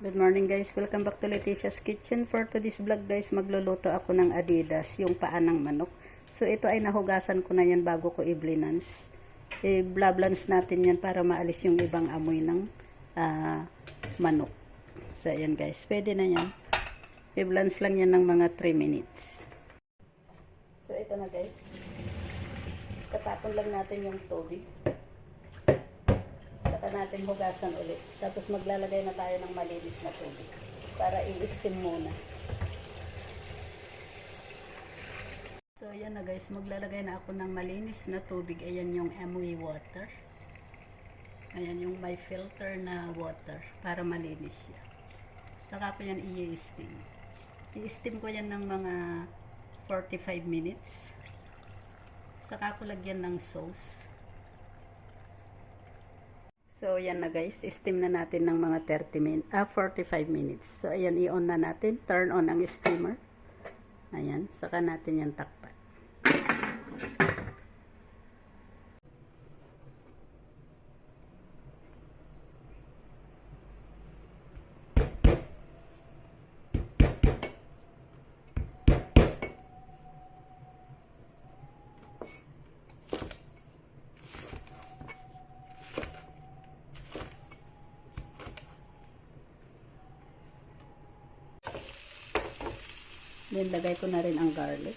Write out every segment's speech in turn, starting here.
Good morning guys, welcome back to Leticia's Kitchen. For today's vlog guys, magluluto ako ng Adidas, yung paa ng manok. So ito ay nahugasan ko na yan bago ko i-blinans. I-blablans natin yan para maalis yung ibang amoy ng manok. So ayan guys, pwede na yan. I-blans lang yan ng mga 3 minutes. So ito na guys, katapon lang natin yung tubig. Saka natin hugasan ulit. Tapos maglalagay na tayo ng malinis na tubig para i-steam muna. So yan na guys, maglalagay na ako ng malinis na tubig. Ayan yung amoy water. Ayan yung may filter na water para malinis siya. Saka ko yan i-steam. I-steam ko yan ng mga 45 minutes. Saka ko lagyan ng sauce. So, yan na guys. Steam na natin ng mga 45 minutes. So, ayan, i-on na natin. Turn on ang steamer. Ayan, saka natin yan takpan. Then, lagay ko na rin ang garlic.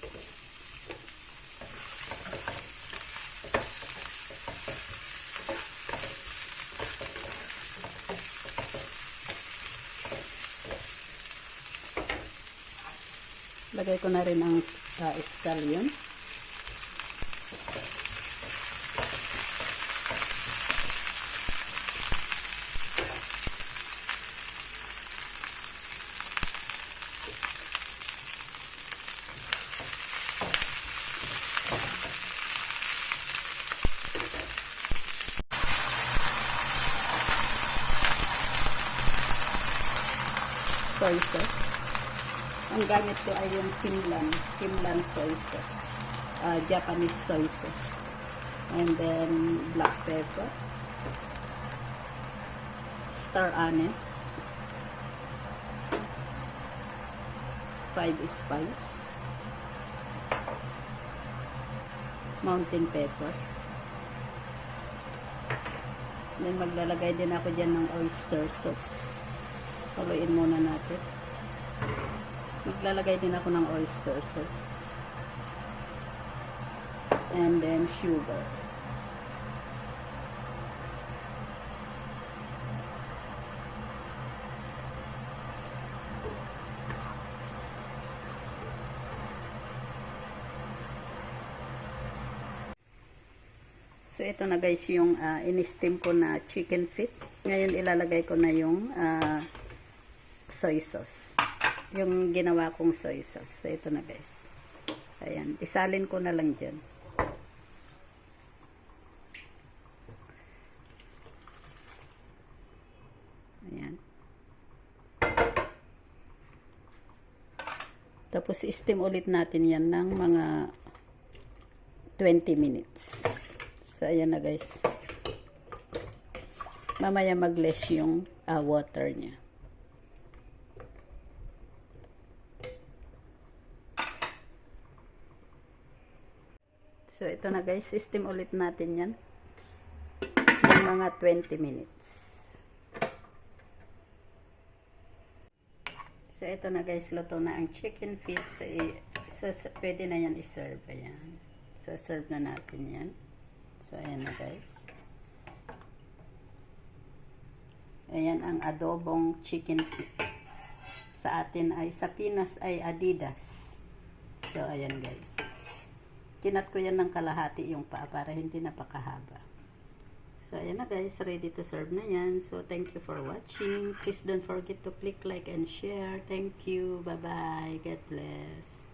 Lagay ko na rin ang scallion. Soy sauce. Ang gamit ko ay yung Kimlan soy sauce. Japanese soy sauce. And then black pepper. Star anise. 5 spice. Mountain pepper. Then maglalagay din ako dyan ng oyster sauce. Haluin muna natin. Maglalagay din ako ng oyster sauce. And then sugar. So ito na guys yung in-steam ko na chicken feet. Ngayon ilalagay ko na yung soy sauce. Yung ginawa kong soy sauce. So, ito na guys. Ayan. Isalin ko na lang dyan. Ayan. Tapos, steam ulit natin yan ng mga 20 minutes. So, ayan na guys. Mamaya mag-less yung water niya. So, ito na guys, steam ulit natin yan ng mga 20 minutes. So, ito na guys, luto na ang chicken feet. So, pwede na yan i-serve. Ayan. So, serve na natin yan. So, ayan na guys. Ayan ang adobong chicken feet. Sa atin ay, sa Pinas ay Adidas. So, ayan guys. Kinat ko yan ng kalahati yung paa para hindi napakahaba. So, ayan na guys. Ready to serve na yan. So, thank you for watching. Please don't forget to click like and share. Thank you. Bye-bye. God bless.